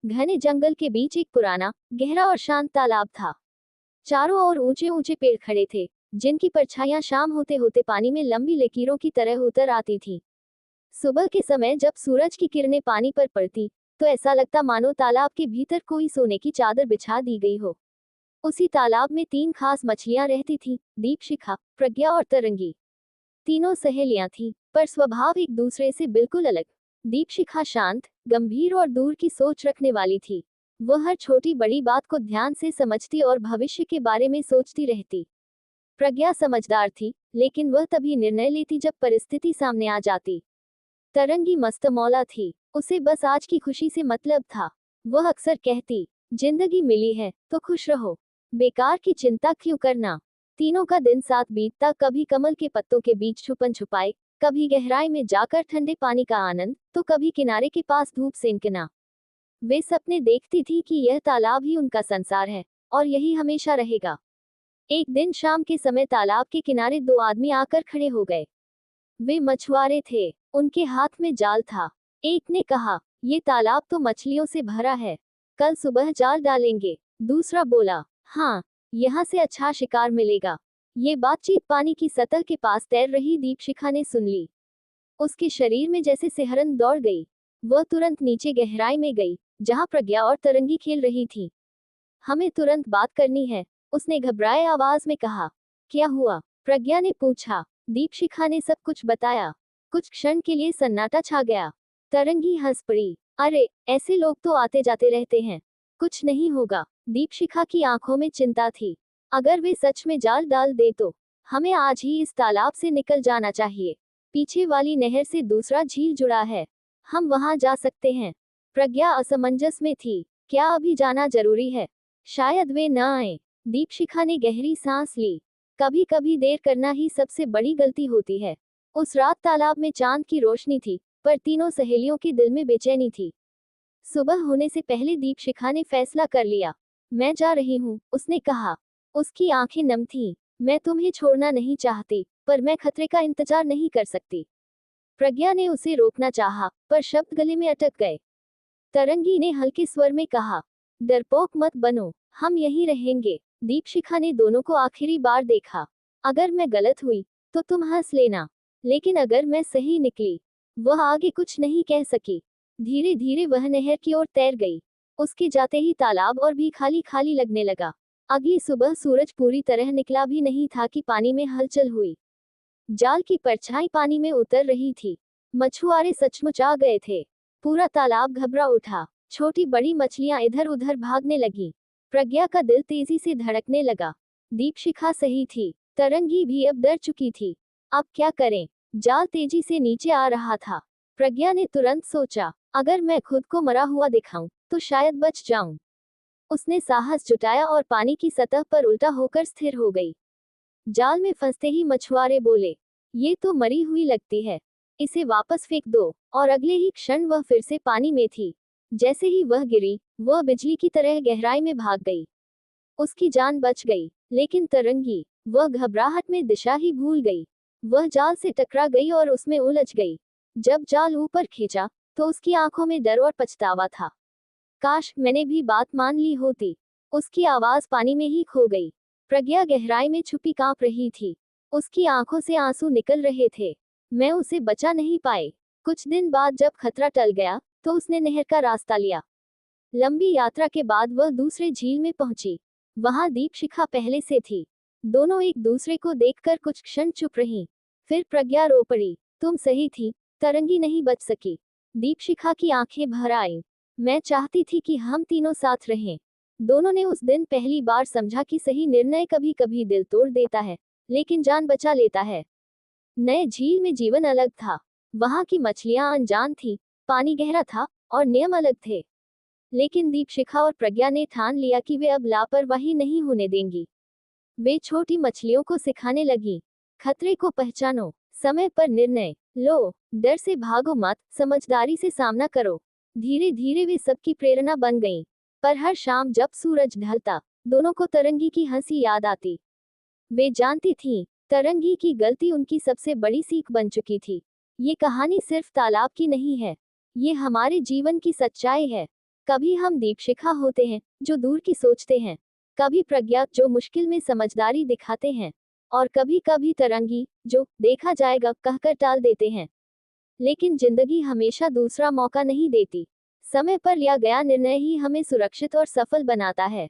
घने जंगल के बीच एक पुराना, गहरा और शांत तालाब था। चारों ओर ऊंचे ऊंचे पेड़ खड़े थे, जिनकी परछाइयां शाम होते होते पानी में लंबी लकीरों की तरह उतर आती थीं। सुबह के समय जब सूरज की किरणें पानी पर पड़ती, तो ऐसा लगता मानो तालाब के भीतर कोई सोने की चादर बिछा दी गई हो। उसी तालाब में तीन खास मछलियां रहती थीं, दीपशिखा, प्रज्ञा और तरंगी। तीनों सहेलियां थीं, पर स्वभाव एक दूसरे से बिल्कुल अलग। दीपशिखा शांत, गंभीर और दूर की सोच रखने वाली थी। वह हर छोटी बड़ी बात को ध्यान से समझती और भविष्य के बारे में सोचती रहती। प्रज्ञा समझदार थी, लेकिन वह तभी निर्णय लेती जब परिस्थिति सामने आ जाती। तरंगी मस्त मौला थी, उसे बस आज की खुशी से मतलब था। वह अक्सर कहती, जिंदगी मिली है तो खुश रहो, बेकार की चिंता क्यों करना। तीनों का दिन साथ बीतता, कभी कमल के पत्तों के बीच छुपन छुपाए, कभी गहराई में जाकर ठंडे पानी का आनंद, तो कभी किनारे के पास धूप सेंकना। वे सपने देखती थी कि यह तालाब ही उनका संसार है, और यही हमेशा रहेगा। एक दिन शाम के समय तालाब के किनारे दो आदमी आकर खड़े हो गए। वे मछुआरे थे, उनके हाथ में जाल था। एक ने कहा, ये तालाब तो मछलियों से भरा है, कल सुबह जाल डालेंगे। दूसरा बोला, हाँ, यहाँ से अच्छा शिकार मिलेगा। ये बातचीत पानी की सतह के पास तैर रही दीपशिखा ने सुन ली। उसके शरीर में जैसे सिहरन दौड़ गई। वह तुरंत नीचे गहराई में गई, जहाँ प्रज्ञा और तरंगी खेल रही थी। हमें तुरंत बात करनी है, उसने घबराए आवाज में कहा। क्या हुआ? प्रज्ञा ने पूछा। दीपशिखा ने सब कुछ बताया। कुछ क्षण के लिए सन्नाटा छा गया। तरंगी हंस पड़ी। अरे, ऐसे लोग तो आते जाते रहते हैं, कुछ नहीं होगा। दीपशिखा की आंखों में चिंता थी। अगर वे सच में जाल डाल दे तो हमें आज ही इस तालाब से निकल जाना चाहिए। पीछे वाली नहर से दूसरा झील जुड़ा है, हम वहां जा सकते हैं। प्रज्ञा असमंजस में थी। क्या अभी जाना जरूरी है? शायद वे न आए। दीपशिखा ने गहरी सांस ली। कभी कभी देर करना ही सबसे बड़ी गलती होती है। उस रात तालाब में चांद की रोशनी थी, पर तीनों सहेलियों के दिल में बेचैनी थी। सुबह होने से पहले दीपशिखा ने फैसला कर लिया। मैं जा रही हूँ, उसने कहा। उसकी आंखें नम थीं। मैं तुम्हें छोड़ना नहीं चाहती, पर मैं खतरे का इंतजार नहीं कर सकती। प्रज्ञा ने उसे रोकना चाहा, पर शब्द गले में अटक गए। तरंगी ने हल्के स्वर में कहा, डरपोक मत बनो, हम यहीं रहेंगे। दीपशिखा ने दोनों को आखिरी बार देखा। अगर मैं गलत हुई, तो तुम हंस लेना, लेकिन अगर मैं सही निकली। वह आगे कुछ नहीं कह सकी। धीरे धीरे वह नहर की ओर तैर गई। उसके जाते ही तालाब और भी खाली खाली लगने लगा। अगली सुबह सूरज पूरी तरह निकला भी नहीं था कि पानी में हलचल हुई। जाल की परछाई पानी में उतर रही थी। मछुआरे सचमुच आ गए थे। पूरा तालाब घबरा उठा। छोटी बड़ी मछलियां इधर उधर भागने लगी। प्रज्ञा का दिल तेजी से धड़कने लगा। दीपशिखा सही थी, तरंगी भी अब डर चुकी थी। अब क्या करें? जाल तेजी से नीचे आ रहा था। प्रज्ञा ने तुरंत सोचा, अगर मैं खुद को मरा हुआ दिखाऊं, तो शायद बच जाऊं। उसने साहस जुटाया और पानी की सतह पर उल्टा होकर स्थिर हो गई। जाल में फंसते ही मछुआरे बोले, ये तो मरी हुई लगती है, इसे वापस फेंक दो। और अगले ही क्षण वह फिर से पानी में थी। जैसे ही वह गिरी, वह बिजली की तरह गहराई में भाग गई। उसकी जान बच गई, लेकिन तरंगी, वह घबराहट में दिशा ही भूल गई। वह जाल से टकरा गई और उसमें उलझ गई। जब जाल ऊपर खींचा, तो उसकी आंखों में डर और पछतावा था। काश मैंने भी बात मान ली होती। उसकी आवाज पानी में ही खो गई। प्रज्ञा गहराई में छुपी कांप रही थी। उसकी आंखों से आंसू निकल रहे थे। मैं उसे बचा नहीं पाई। कुछ दिन बाद जब खतरा टल गया, तो उसने नहर का रास्ता लिया। लंबी यात्रा के बाद वह दूसरे झील में पहुंची। वहां दीपशिखा पहले से थी। दोनों एक दूसरे को देखकर कुछ क्षण चुप रहीं। फिर प्रज्ञा रो पड़ी, तुम सही थी, तरंगी नहीं बच सकी। दीपशिखा की आंखें भर आईं। मैं चाहती थी कि हम तीनों साथ रहें। दोनों ने उस दिन पहली बार समझा कि सही निर्णय कभी कभी दिल तोड़ देता है, लेकिन जान बचा लेता है। नए झील में जीवन अलग था। वहां की मछलियां अनजान थी, पानी गहरा था, और नियम अलग थे। लेकिन दीपशिखा और प्रज्ञा ने ठान लिया कि वे अब लापरवाही नहीं होने देंगी। वे छोटी मछलियों को सिखाने लगी, खतरे को पहचानो, समय पर निर्णय लो, डर से भागो मत, समझदारी से सामना करो। धीरे धीरे वे सबकी प्रेरणा बन गईं। पर हर शाम जब सूरज ढलता, दोनों को तरंगी की हंसी याद आती। वे जानती थीं, तरंगी की गलती उनकी सबसे बड़ी सीख बन चुकी थी। ये कहानी सिर्फ तालाब की नहीं है, ये हमारे जीवन की सच्चाई है। कभी हम दीपशिखा होते हैं, जो दूर की सोचते हैं, कभी प्रज्ञात जो मुश्किल में समझदारी दिखाते हैं, और कभी कभी तरंगी, जो देखा जाएगा कहकर टाल देते हैं। लेकिन जिंदगी हमेशा दूसरा मौका नहीं देती। समय पर लिया गया निर्णय ही हमें सुरक्षित और सफल बनाता है।